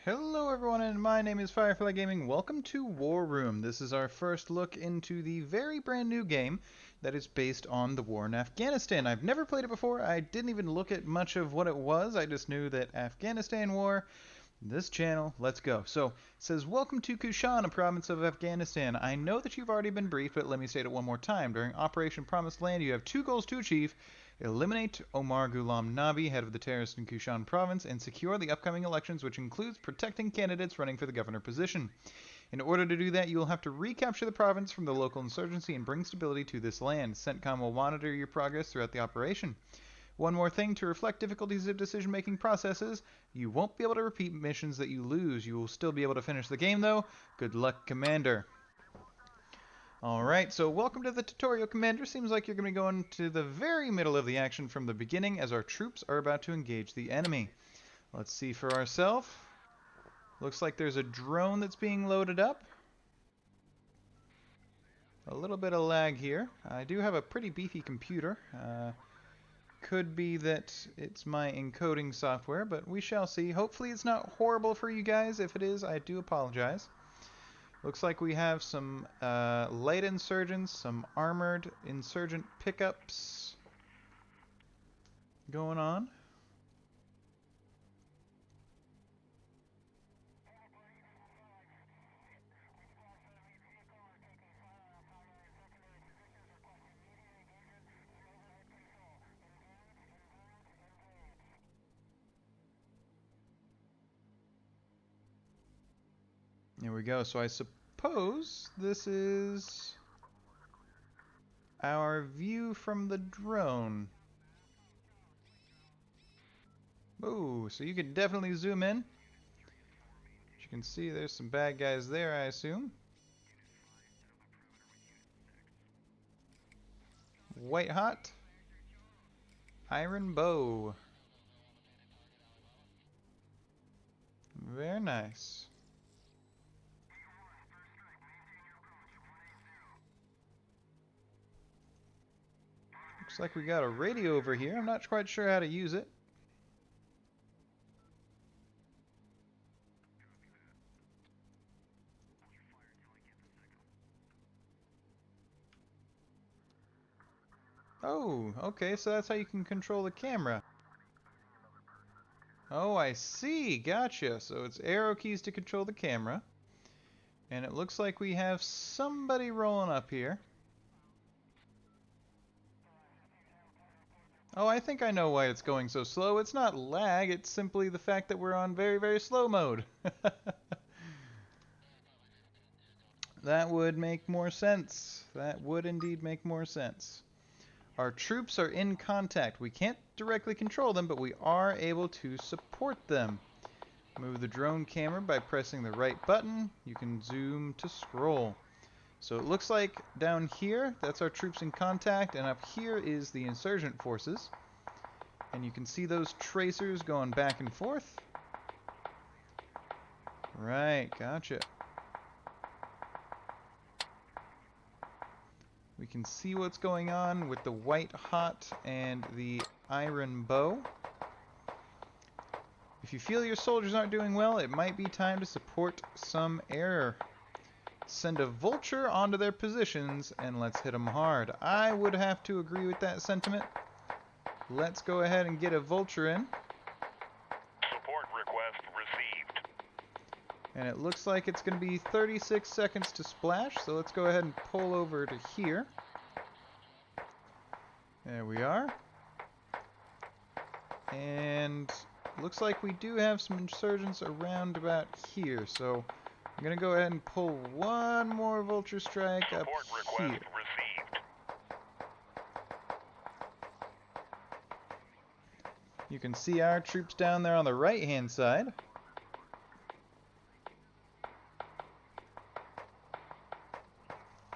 Hello everyone, and my name is Firefly Gaming. Welcome to War Room. This is our first look into the very brand new game that is based on the war in Afghanistan. I've never played it before. I didn't even look at much of what it was. I just knew that Afghanistan war, this channel, let's go. So, it says, welcome to Kushan, a province of Afghanistan. I know that you've already been briefed, but let me state it one more time. During Operation Promised Land, you have two goals to achieve. Eliminate Omar Ghulam Nabi, head of the terrorists in Kushan province, and secure the upcoming elections, which includes protecting candidates running for the governor position. In order to do that, you will have to recapture the province from the local insurgency and bring stability to this land. CENTCOM will monitor your progress throughout the operation. One more thing, to reflect difficulties of decision-making processes, you won't be able to repeat missions that you lose. You will still be able to finish the game, though. Good luck, Commander. Alright, so welcome to the tutorial, Commander. Seems like you're going to be going to the very middle of the action from the beginning as our troops are about to engage the enemy. Let's see for ourselves. Looks like there's a drone that's being loaded up. A little bit of lag here. I do have a pretty beefy computer. Could be that it's my encoding software, but we shall see. Hopefully it's not horrible for you guys. If it is, I do apologize. Looks like we have some light insurgents, some armored insurgent pickups going on. There we go. So I suppose this is our view from the drone. Ooh, so you can definitely zoom in. As you can see, there's some bad guys there, I assume. White hot. Iron bow. Very nice. Looks like we got a radio over here. I'm not quite sure how to use it. Oh, okay, so that's how you can control the camera. Oh, I see. Gotcha. So it's arrow keys to control the camera. And it looks like we have somebody rolling up here. Oh, I think I know why it's going so slow. It's not lag, it's simply the fact that we're on very, very slow mode. That would make more sense. That would indeed make more sense. Our troops are in contact. We can't directly control them, but we are able to support them. Move the drone camera by pressing the right button. You can zoom to scroll. So it looks like down here, that's our troops in contact, and up here is the insurgent forces. And you can see those tracers going back and forth. Right, gotcha. We can see what's going on with the white hot and the iron bow. If you feel your soldiers aren't doing well, it might be time to support some air. Send a vulture onto their positions and let's hit them hard. I would have to agree with that sentiment. Let's go ahead and get a vulture in. Support request received. And it looks like it's going to be 36 seconds to splash, so let's go ahead and pull over to here. There we are. And looks like we do have some insurgents around about here, so I'm going to go ahead and pull one more vulture strike up here. Received. You can see our troops down there on the right-hand side.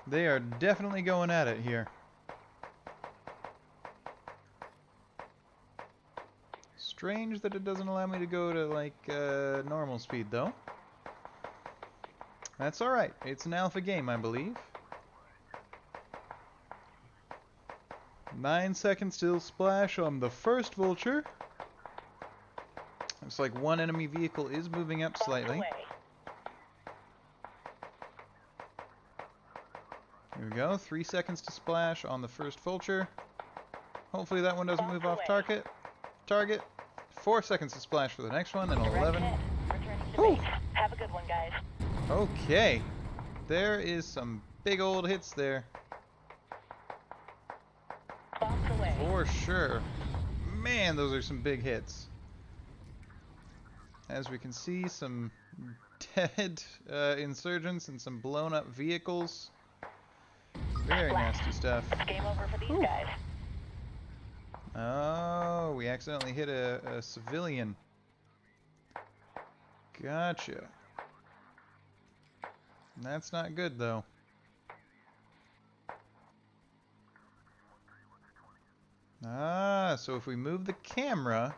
They are definitely going at it here. Strange that it doesn't allow me to go to, like, normal speed, though. That's alright. It's an alpha game, I believe. 9 seconds till splash on the first vulture. Looks like one enemy vehicle is moving up slightly. Here we go. 3 seconds to splash on the first vulture. Hopefully that one doesn't move off target. 4 seconds to splash for the next one, and 11. Whew. Have a good one, guys. Okay. There is some big old hits there. For sure. Man, those are some big hits. As we can see, some dead insurgents and some blown up vehicles. Very nasty stuff. It's game over for these guys. Oh, we accidentally hit a civilian. Gotcha. That's not good, though. Ah, so if we move the camera,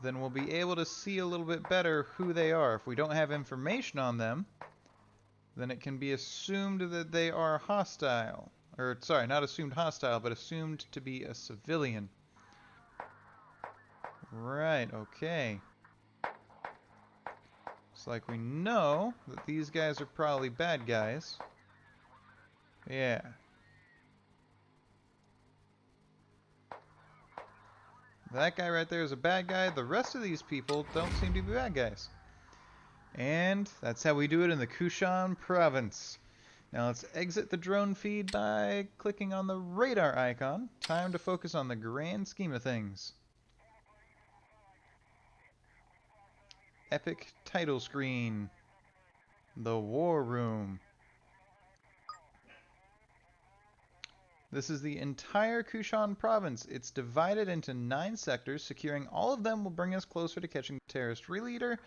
then we'll be able to see a little bit better who they are. If we don't have information on them, then it can be assumed that they are hostile. Or, sorry, not assumed hostile, but assumed to be a civilian. Right, okay. It's like we know that these guys are probably bad guys. Yeah. That guy right there is a bad guy. The rest of these people don't seem to be bad guys. And that's how we do it in the Kushan province. Now let's exit the drone feed by clicking on the radar icon. Time to focus on the grand scheme of things. Epic title screen. The War Room. This is the entire Kushan province. It's divided into 9 sectors. Securing all of them will bring us closer to catching the terrorist leader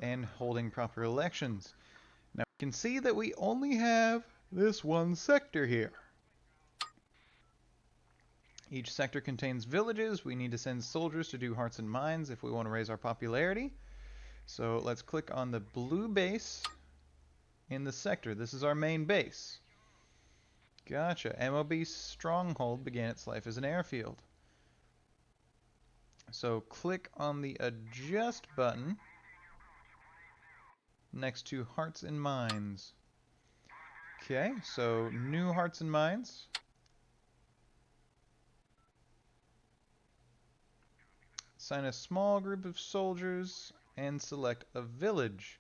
and holding proper elections. Now we can see that we only have this one sector here. Each sector contains villages. We need to send soldiers to do hearts and minds if we want to raise our popularity. So let's click on the blue base in the sector. This is our main base. Gotcha. MOB Stronghold began its life as an airfield. So click on the Adjust button next to Hearts and Minds. Okay, so new Hearts and Minds. Assign a small group of soldiers and select a village.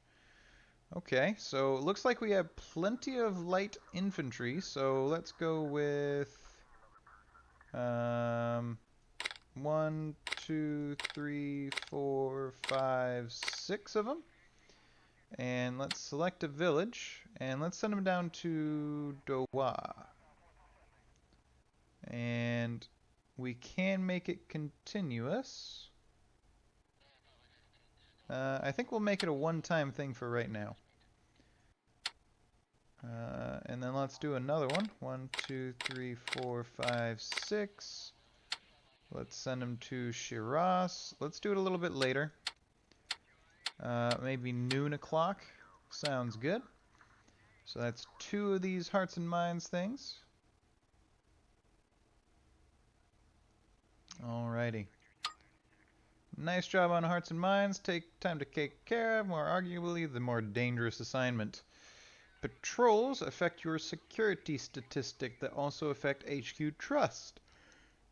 Okay, so it looks like we have plenty of light infantry, so let's go with 1, 2, 3, 4, 5, 6 of them. And let's select a village, and let's send them down to Dowa. And we can make it continuous. I think we'll make it a one-time thing for right now. And then let's do another one. 1, 2, 3, 4, 5, 6. Let's send them to Shiraz. Let's do it a little bit later. Maybe noon o'clock. Sounds good. So that's 2 of these Hearts and Minds things. Alrighty. Nice job on Hearts and Minds. Take time to take care of, more arguably, the more dangerous assignment. Patrols affect your security statistic that also affect HQ trust.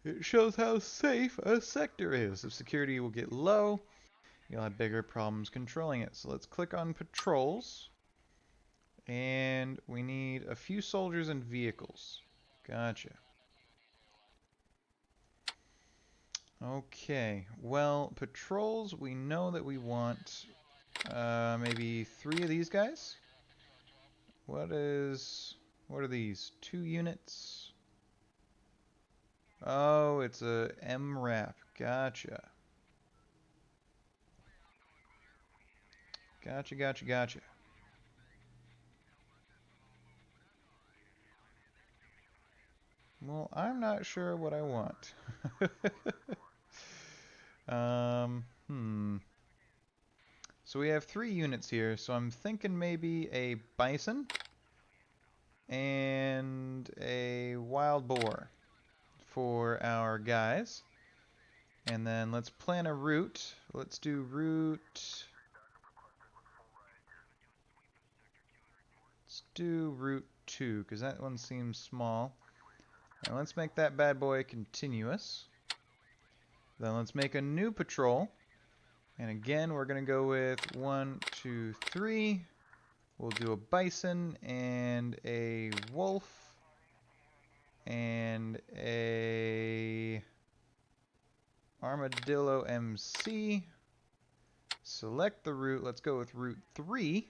It shows how safe a sector is. If security will get low, you'll have bigger problems controlling it. So let's click on patrols. And we need a few soldiers and vehicles. Gotcha. Okay, well, patrols, we know that we want maybe 3 of these guys. What are these? 2 units? Oh, it's a MRAP. Gotcha. Gotcha. Well, I'm not sure what I want. So we have 3 units here, so I'm thinking maybe a bison and a wild boar for our guys. And then let's plan a route. Let's do route. Let's do route 2, because that one seems small. And let's make that bad boy continuous. Then let's make a new patrol. And again, we're going to go with 1, 2, 3. We'll do a bison and a wolf and a armadillo MC. Select the route. Let's go with route 3.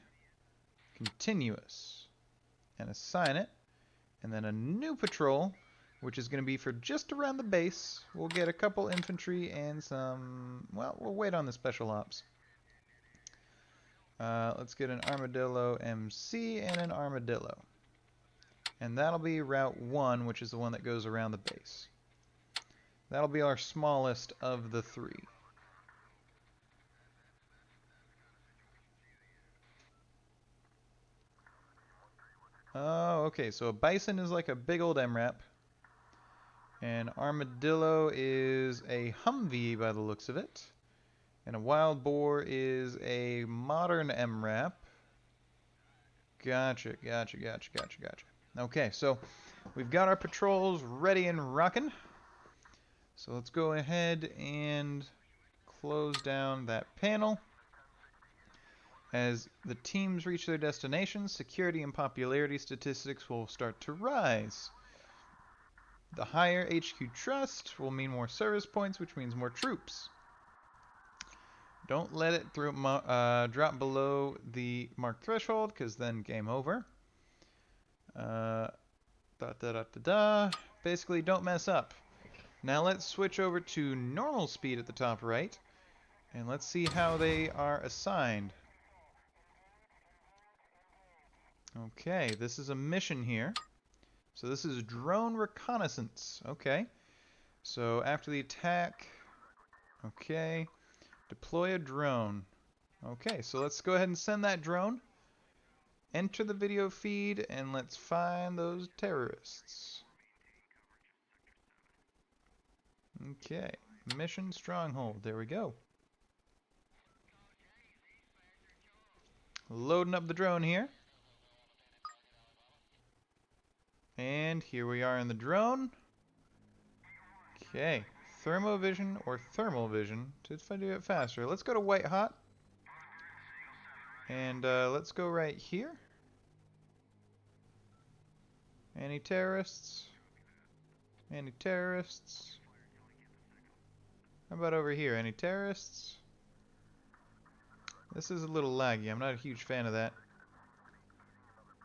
Continuous. And assign it. And then a new patrol, which is going to be for just around the base. We'll get a couple infantry and some... Well, we'll wait on the special ops. Let's get an armadillo MC and an armadillo. And that'll be route 1, which is the one that goes around the base. That'll be our smallest of the 3. Oh, okay, so a bison is like a big old MRAP. And armadillo is a Humvee by the looks of it. And a wild boar is a modern MRAP. Gotcha. Okay, so we've got our patrols ready and rocking. So let's go ahead and close down that panel. As the teams reach their destinations, security and popularity statistics will start to rise. The higher HQ trust will mean more service points, which means more troops. Don't let it drop below the marked threshold, because then game over. Basically, don't mess up. Now let's switch over to normal speed at the top right, and let's see how they are assigned. Okay, this is a mission here. So this is drone reconnaissance. Okay. So after the attack, okay, deploy a drone. Okay, so let's go ahead and send that drone. Enter the video feed, and let's find those terrorists. Okay, mission stronghold. There we go. Loading up the drone here. And here we are in the drone. Okay, thermovision or thermal vision to do it faster. Let's go to white hot. And let's go right here. Any terrorists? Any terrorists? How about over here? Any terrorists? This is a little laggy. I'm not a huge fan of that.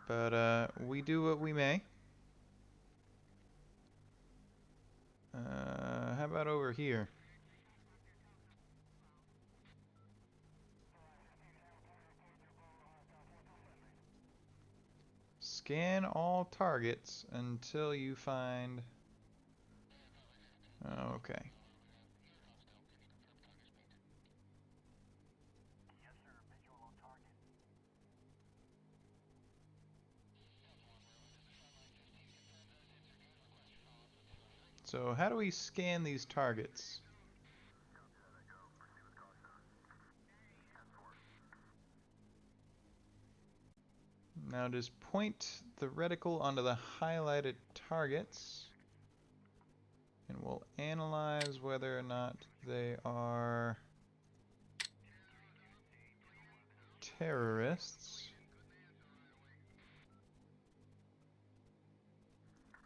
But we do what we may. How about over here? Scan all targets until you find... Okay. So how do we scan these targets? Now just point the reticle onto the highlighted targets, and we'll analyze whether or not they are terrorists.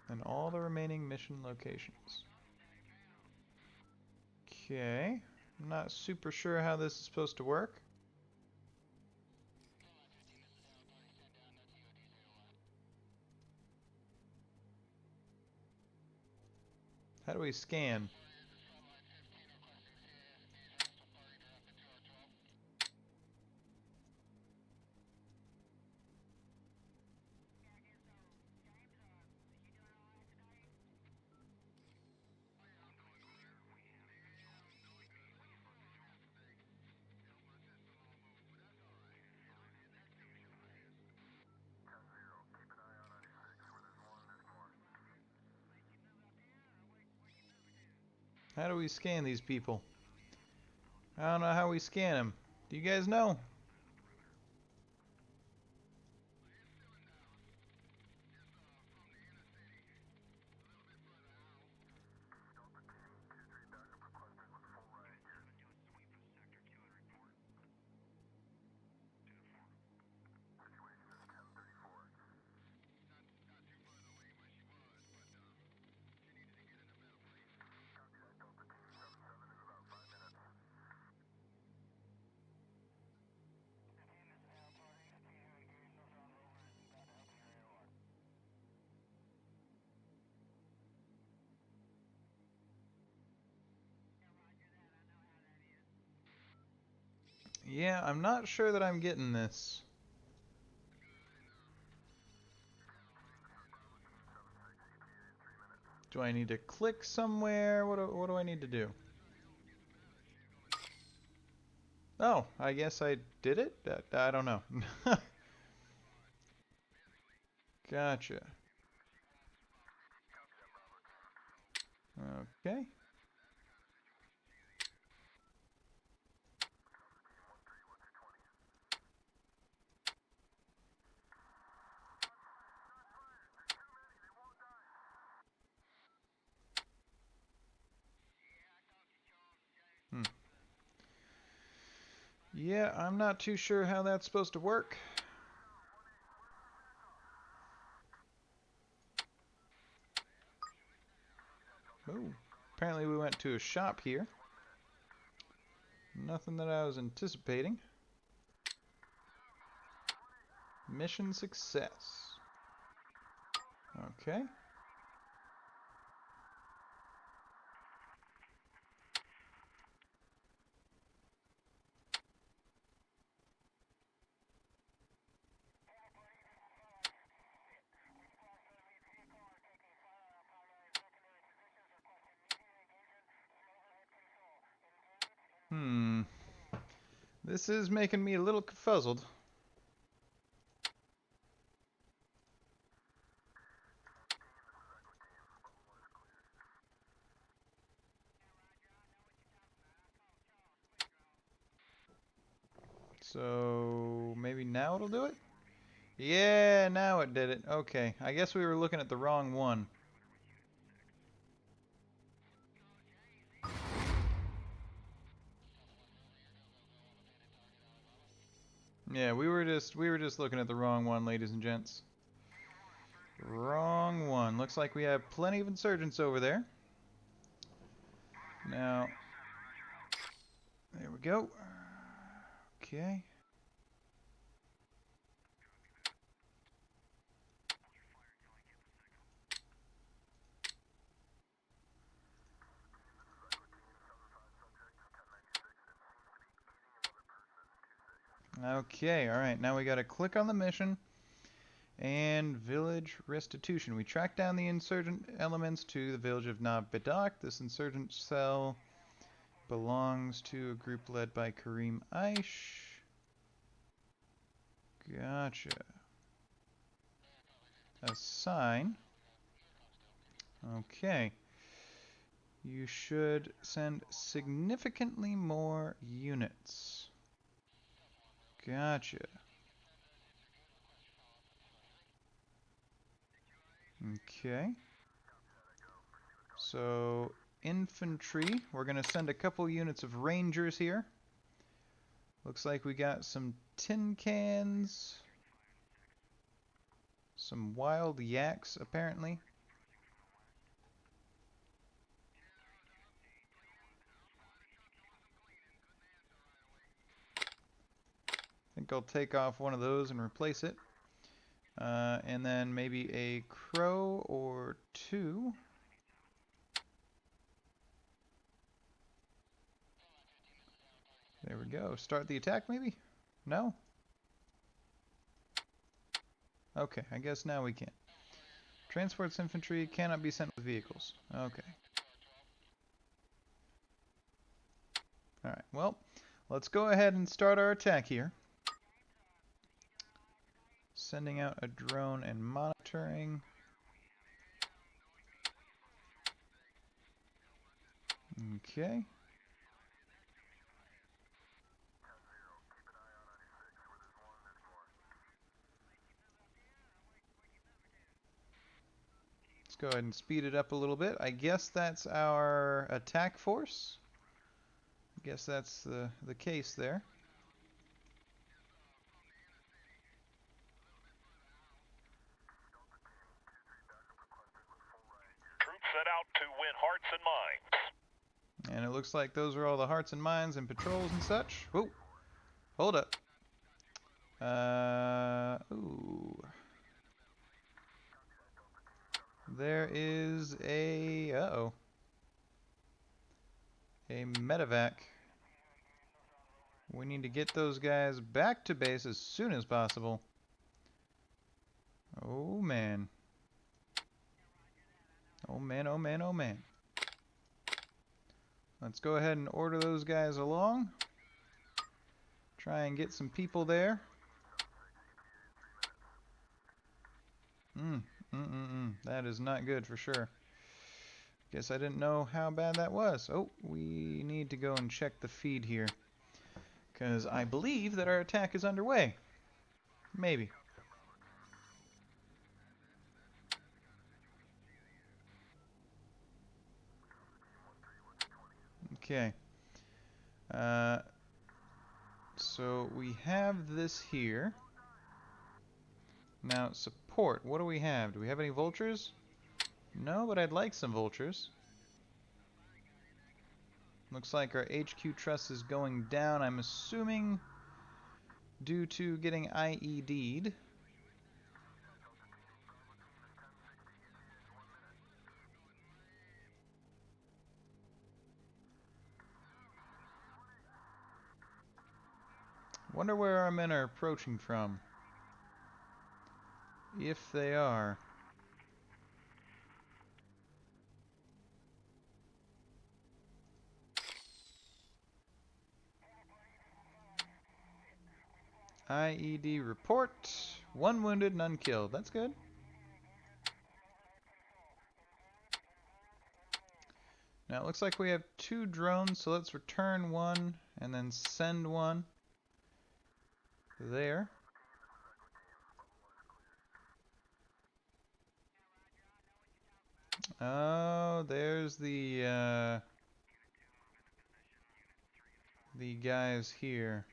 And all the remaining mission locations. Okay, I'm not super sure how this is supposed to work. How do we scan? How do we scan these people? I don't know how we scan him. Do you guys know? Yeah, I'm not sure that I'm getting this. Do I need to click somewhere? What do I need to do? Oh, I guess I did it? I don't know. Gotcha. Okay. Hmm. Yeah, I'm not too sure how that's supposed to work. Ooh. Apparently we went to a shop here. Nothing that I was anticipating. Mission success. Okay. Hmm. This is making me a little confuzzled. So maybe now it'll do it? Yeah, now it did it. Okay. I guess we were looking at the wrong one. Yeah, we were just looking at the wrong one, ladies and gents. Wrong one. Looks like we have plenty of insurgents over there. Now, there we go. Okay. Okay, alright. Now we gotta click on the mission and village restitution. We track down the insurgent elements to the village of Nabbedak. This insurgent cell belongs to a group led by Kareem Aish. Gotcha. Assign. Okay. You should send significantly more units. Gotcha. Okay. So, infantry. We're going to send a couple units of rangers here. Looks like we got some tin cans. Some wild yaks, apparently. I think I'll take off one of those and replace it. And then maybe a crow or two. There we go. Start the attack, maybe? No? Okay, I guess now we can. Transports infantry cannot be sent with vehicles. Okay. Alright, well, let's go ahead and start our attack here. Sending out a drone and monitoring. Okay. Let's go ahead and speed it up a little bit. I guess that's our attack force. I guess that's the case there. Troops set out to win hearts and minds. And it looks like those are all the hearts and minds and patrols and such. Whoa, hold up. Ooh. There is a, uh-oh, a medevac. We need to get those guys back to base as soon as possible. Oh man. Oh man, oh man, oh man. Let's go ahead and order those guys along. Try and get some people there. That is not good for sure. Guess I didn't know how bad that was. Oh, we need to go and check the feed here, because I believe that our attack is underway. Maybe. Okay. So we have this here. Now, support. What do we have? Do we have any vultures? No, but I'd like some vultures. Looks like our HQ trust is going down, I'm assuming due to getting IED'd. Wonder where our men are approaching from. If they are. IED report. 1 wounded, none killed. That's good. Now it looks like we have 2 drones, so let's return 1 and then send 1 there. Oh, there's the guys here.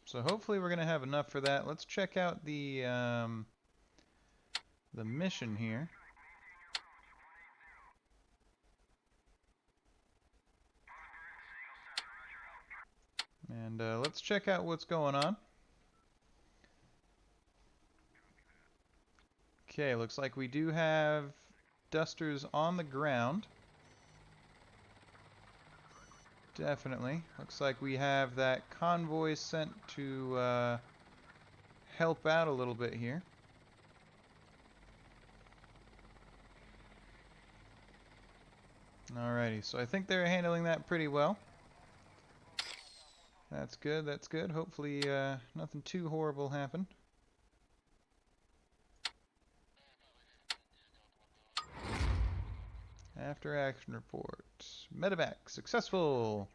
So hopefully we're gonna have enough for that. Let's check out the mission here. And let's check out what's going on. Okay, looks like we do have dusters on the ground. Definitely. Looks like we have that convoy sent to help out a little bit here. Alrighty, so I think they're handling that pretty well. That's good, that's good. Hopefully nothing too horrible happened. After action report. Medevac successful.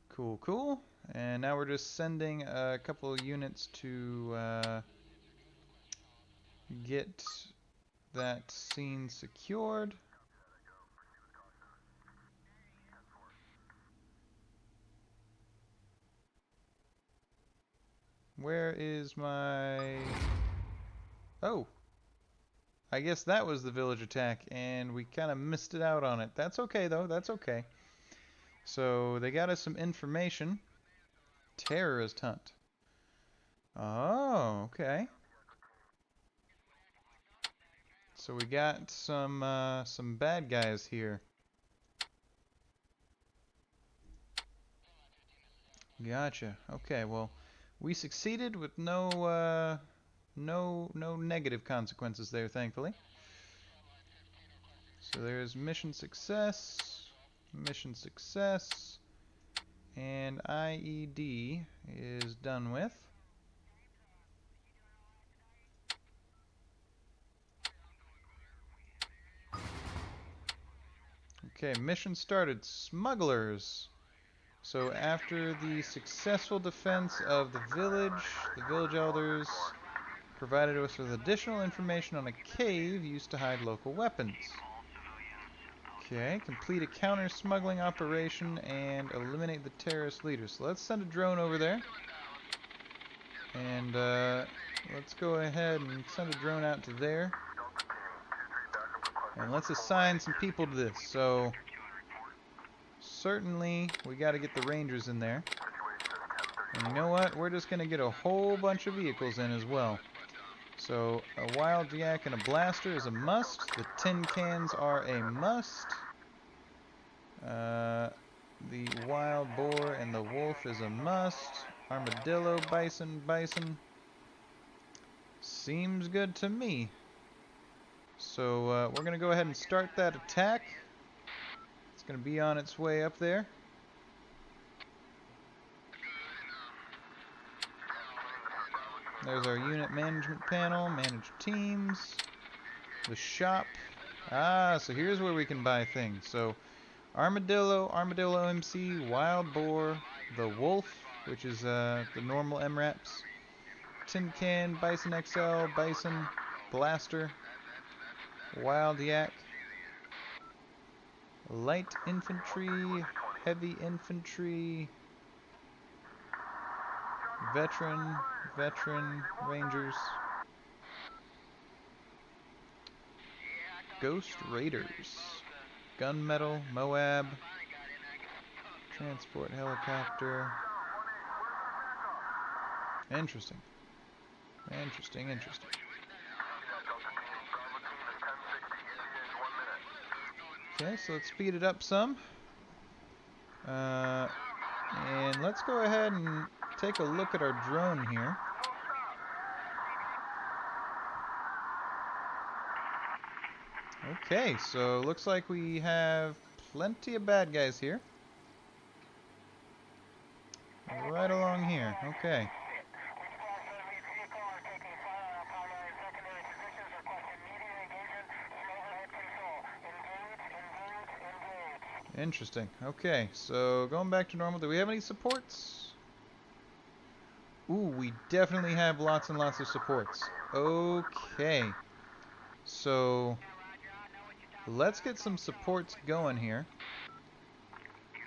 Cool, cool. And now we're just sending a couple of units to get that scene secured. Where is my... Oh! I guess that was the village attack, and we kind of missed it out on it. That's okay, though. That's okay. So, they got us some information. Terrorist hunt. Oh, okay. So we got some bad guys here. Gotcha. Okay, well, we succeeded with no negative consequences there, thankfully. So there's mission success, and IED is done with. Okay, mission started. Smugglers. So after the successful defense of the village elders provided us with additional information on a cave used to hide local weapons. Okay, complete a counter-smuggling operation and eliminate the terrorist leaders. So let's send a drone over there. And let's go ahead and send a drone out to there. And let's assign some people to this. So certainly we got to get the rangers in there. And you know what? We're just going to get a whole bunch of vehicles in as well. So a wild yak and a blaster is a must. The tin cans are a must. The wild boar and the wolf is a must. Armadillo, bison. Seems good to me. So we're going to go ahead and start that attack. It's going to be on its way up there. There's our unit management panel, manage teams, the shop. Ah, so here's where we can buy things. So Armadillo MC, Wild Boar, the Wolf, which is the normal MRAPs, Tin Can, Bison XL, Bison, Blaster, Wild Yak, Light Infantry, Heavy Infantry, Veteran, Rangers, Ghost Raiders, Gunmetal, Moab, Transport Helicopter. Interesting. Okay, so let's speed it up some. And let's go ahead and take a look at our drone here. Okay, so looks like we have plenty of bad guys here. Right along here, okay. Interesting. Okay, so going back to normal, do we have any supports? Ooh, we definitely have lots and lots of supports. Okay. So let's get some supports going here.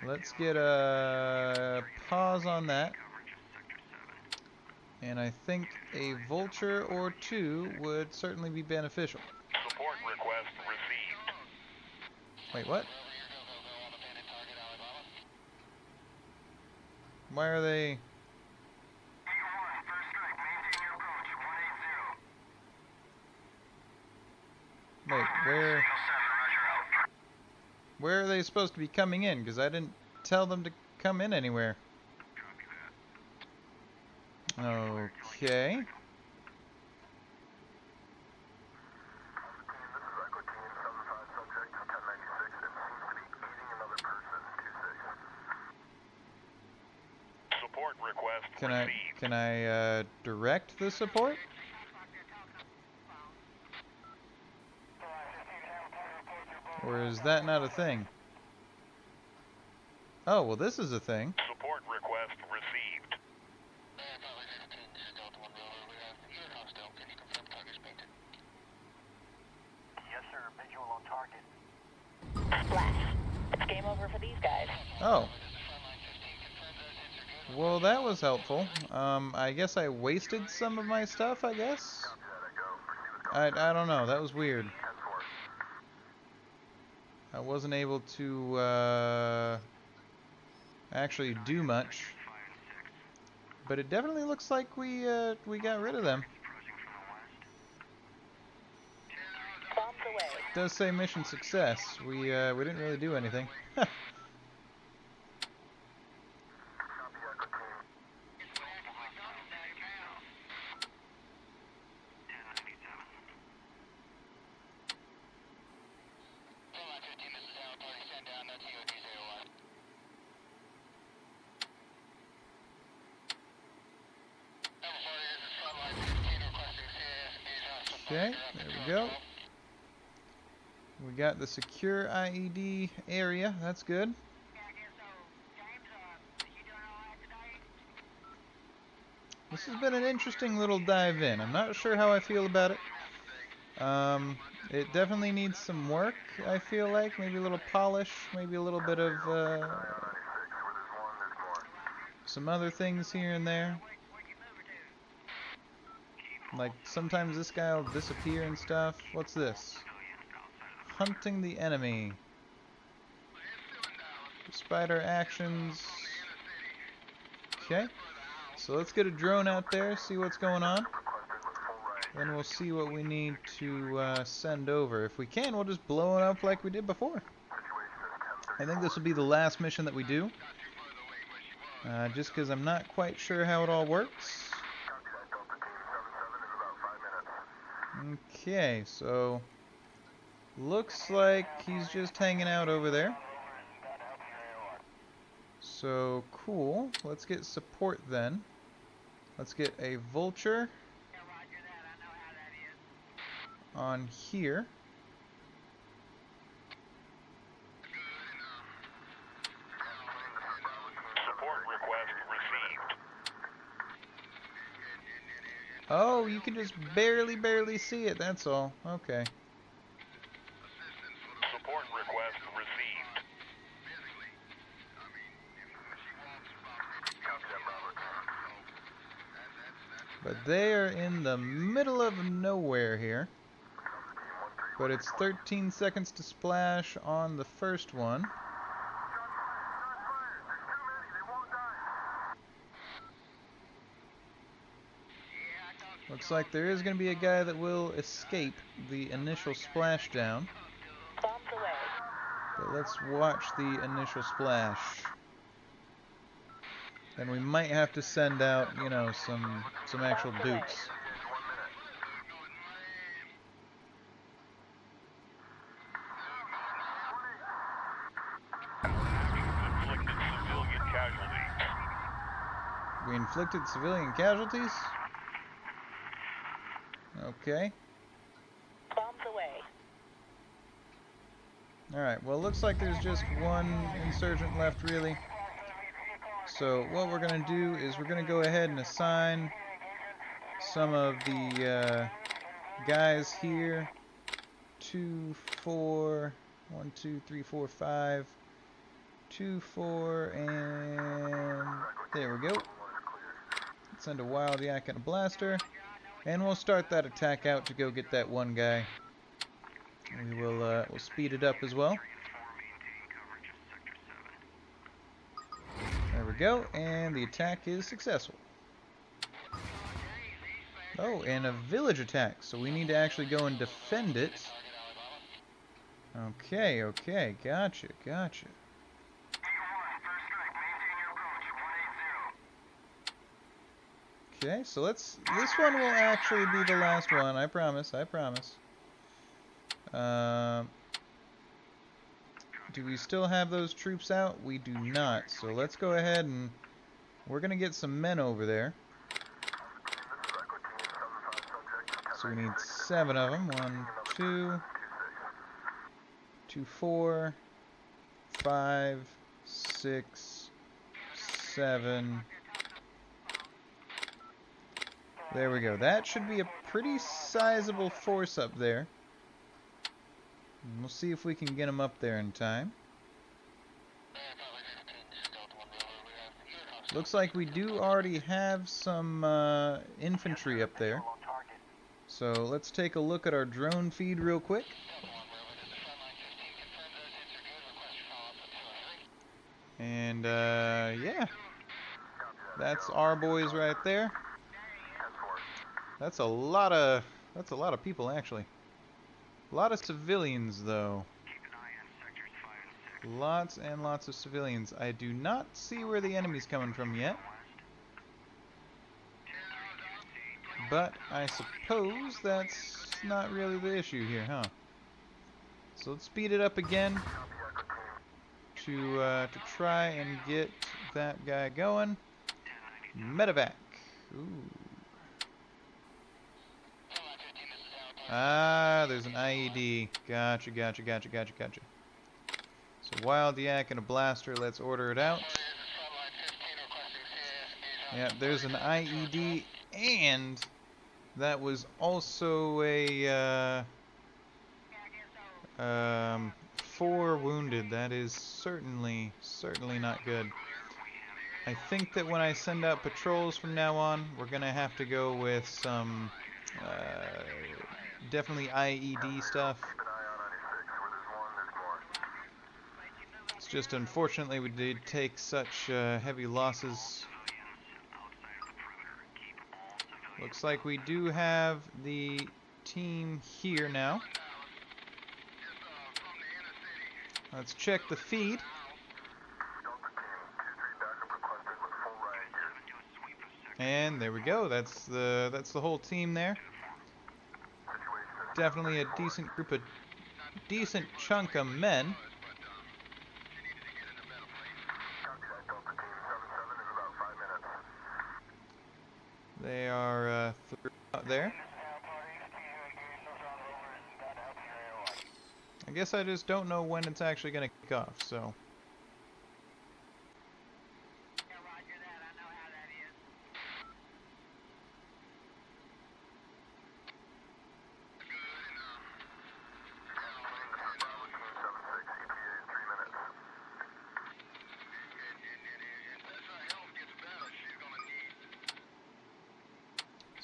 Let's get a pause on that. And I think a vulture or two would certainly be beneficial. Support request received. Wait, what? Why are they... Wait, where are they supposed to be coming in? Because I didn't tell them to come in anywhere. Okay. Support request received. Can I direct the support? Or is that not a thing? Oh, well, this is a thing. Support request received. Yes, sir. Visual on target. Splash. It's game over for these guys. Oh. Well, that was helpful. I guess I wasted some of my stuff, I guess? I don't know. That was weird. I wasn't able to actually do much. But it definitely looks like we got rid of them. Bombs away. It does say mission success. We didn't really do anything. Okay, there we go. We got the secure IED area. That's good. This has been an interesting little dive in. I'm not sure how I feel about it. It definitely needs some work, I feel like. Maybe a little polish, maybe a little bit of some other things here and there. Like, sometimes this guy will disappear and stuff. What's this? Hunting the enemy. Despite our actions. Okay. So let's get a drone out there, see what's going on. Then we'll see what we need to send over. If we can, we'll just blow it up like we did before. I think this will be the last mission that we do. Just because I'm not quite sure how it all works. Okay, so looks like he's just hanging out over there. So cool. Let's get support then. Let's get a vulture on here. Support request received. Oh, you can just barely see it, that's all. Okay. Support request received. But they are in the middle of nowhere here. But it's 13 seconds to splash on the first one. Looks like there is going to be a guy that will escape the initial splashdown. Bombs away. But let's watch the initial splash. And we might have to send out, you know, some actual dukes. Inflicted civilian casualties. We inflicted civilian casualties? Okay. Bombs away. Alright, well, looks like there's just one insurgent left, really. So what we're going to do is we're going to go ahead and assign some of the guys here. 2, 4, 1, 2, 3, 4, 5. 2, 4, and there we go. Send a wild yak and a blaster. And we'll start that attack out to go get that one guy. We will we'll speed it up as well. There we go, and the attack is successful. Oh, and a village attack, so we need to actually go and defend it. Okay, okay, gotcha. Okay, so this one will actually be the last one, I promise. Do we still have those troops out? We do not, so let's go ahead and we're gonna get some men over there. So we need 7 of them. 1, 2, 2, 4, 5, 6, 7. There we go. That should be a pretty sizable force up there. And we'll see if we can get them up there in time. Looks like we do already have some infantry up there. So let's take a look at our drone feed real quick. And yeah, that's our boys right there. That's a lot of people actually. A lot of civilians though. Lots and lots of civilians. I do not see where the enemy's coming from yet. But I suppose that's not really the issue here, huh? So let's speed it up again to try and get that guy going. Medevac. Ooh. Ah, there's an IED. Gotcha. So wild yak and a blaster. Let's order it out. Yeah, there's an IED, and that was also a 4 wounded. That is certainly not good. I think that when I send out patrols from now on, we're gonna have to go with some definitely IED stuff. It's just unfortunately we did take such heavy losses. Looks like we do have the team here now. Let's check the feed. And there we go. That's the whole team there. Definitely a decent chunk of men. They are out there. I guess I just don't know when it's actually going to kick off, so.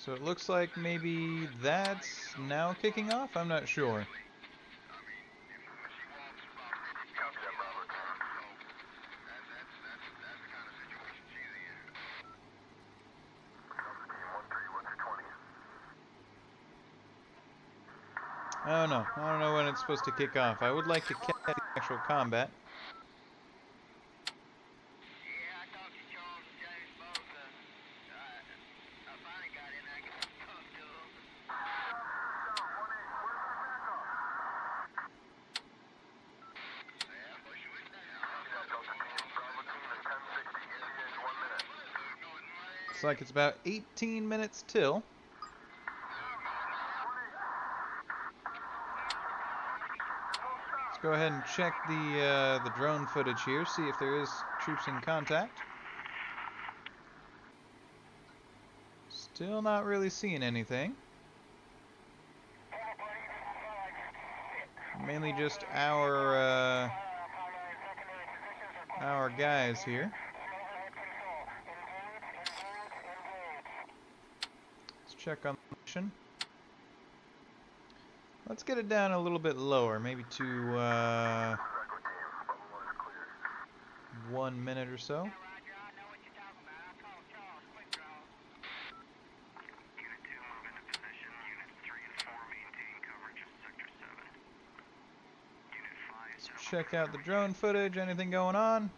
So it looks like maybe that's now kicking off? I'm not sure. I don't know. I don't know when it's supposed to kick off. I would like to catch the actual combat. Looks like it's about 18 minutes till. Let's go ahead and check the drone footage here, see if there is troops in contact. Still not really seeing anything. Mainly just our guys here. Let's check on the mission. Let's get it down a little bit lower, maybe to 1 minute or so. Let's check out the drone footage. Anything going on?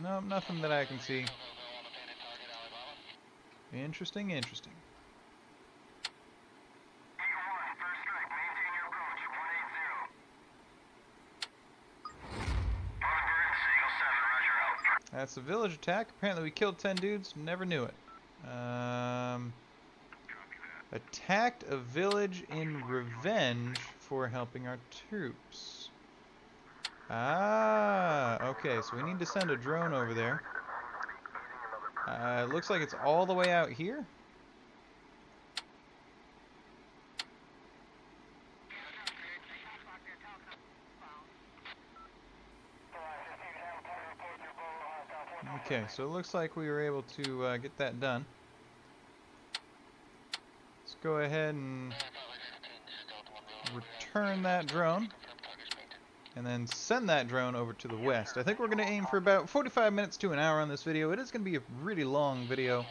Nope, nothing that I can see. Interesting, interesting. That's a village attack. Apparently we killed 10 dudes. Never knew it. Attacked a village in revenge for helping our troops. Ah, okay. So we need to send a drone over there. It looks like it's all the way out here. Okay, so it looks like we were able to get that done. Let's go ahead and return that drone. And then send that drone over to the west. I think we're going to aim for about 45 minutes to an hour on this video. It is going to be a really long video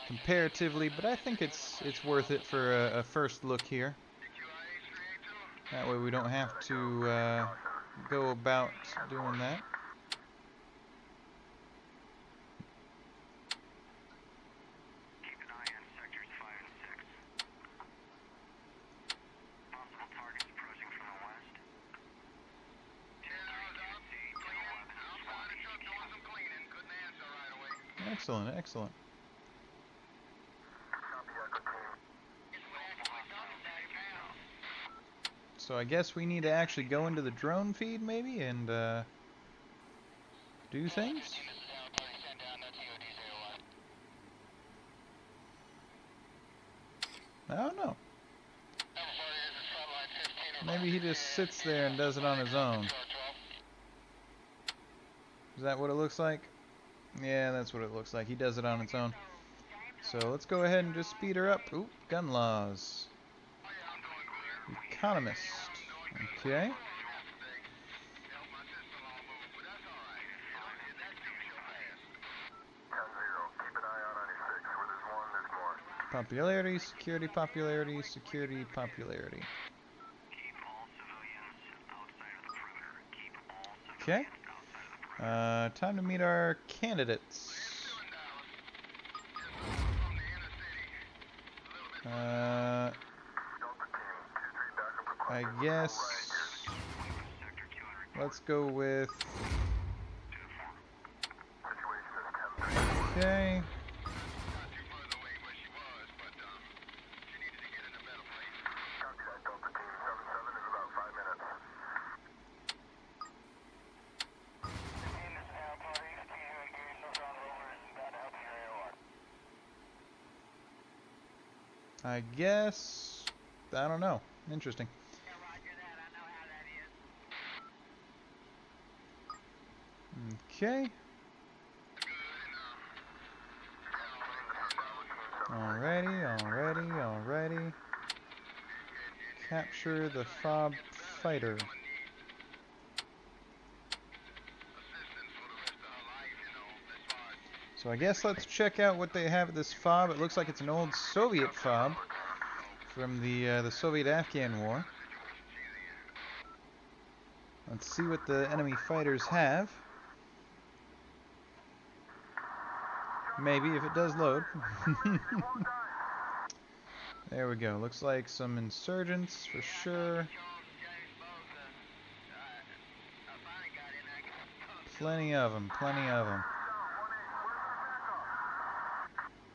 comparatively, but I think it's worth it for a first look here. That way we don't have to go about doing that. Excellent, excellent. So I guess we need to actually go into the drone feed maybe and do things? I don't know. Maybe he just sits there and does it on his own. Is that what it looks like? Yeah, that's what it looks like. He does it on its own. So let's go ahead and just speed her up. Ooh, gun laws. Economist. Okay. Popularity, security, popularity, security, popularity. Okay. Time to meet our candidates. I guess let's go with. Okay. I guess. I don't know. Interesting. Okay. Alrighty. Capture the fob fighter. So I guess let's check out what they have at this fob. It looks like it's an old Soviet fob from the Soviet-Afghan War. Let's see what the enemy fighters have. Maybe, if it does load. There we go. Looks like some insurgents for sure. Plenty of them.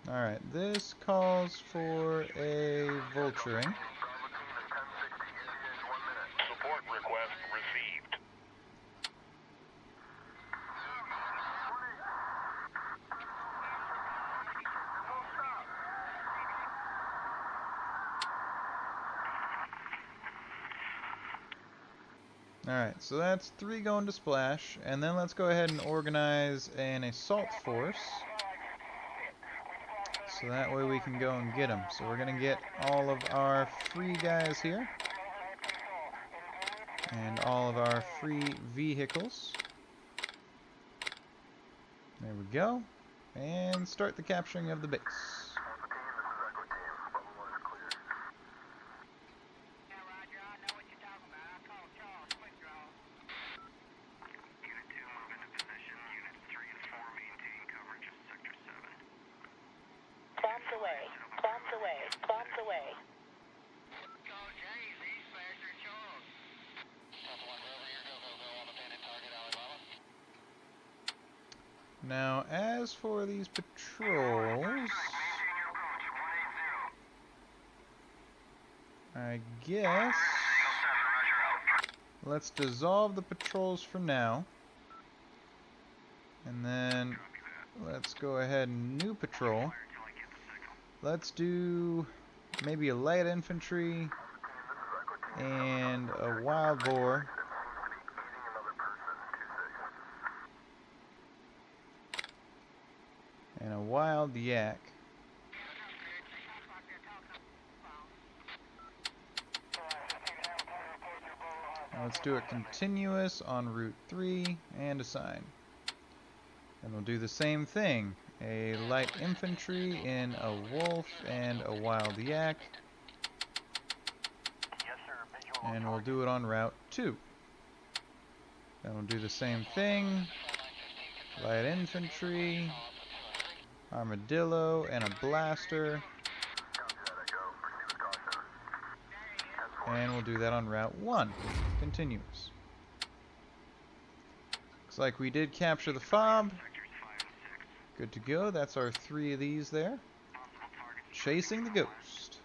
Alright, this calls for a vulturing. Support request received. Alright, so that's 3 going to splash, and then let's go ahead and organize an assault force. So that way we can go and get them. So we're going to get all of our free guys here. And all of our free vehicles. There we go. And start the capturing of the base. Bombs away. Now, as for these patrols, I guess let's dissolve the patrols for now. And then let's go ahead and new patrol. Let's do maybe a light infantry and a wild boar. And a wild yak. Now let's do it continuous on Route 3 and assign. And we'll do the same thing. A light infantry in a wolf and a wild yak. And we'll do it on Route 2. Then we'll do the same thing. Light infantry, armadillo, and a blaster. And we'll do that on Route 1. Continuous. Looks like we did capture the fob. Good to go. That's our 3 of these there. Chasing the ghost.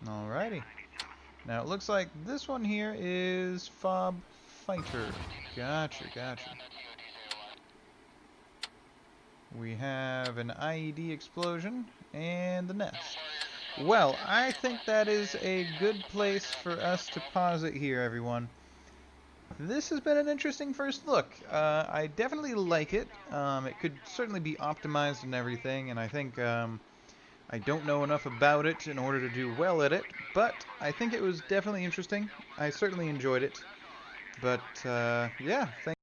Alrighty. Now, it looks like this one here is Fob Fighter. Gotcha, gotcha. We have an IED explosion and the nest. Well, I think that is a good place for us to pause it here, everyone. This has been an interesting first look. I definitely like it. It could certainly be optimized and everything, and I think I don't know enough about it in order to do well at it, but I think it was definitely interesting. I certainly enjoyed it. But yeah, thank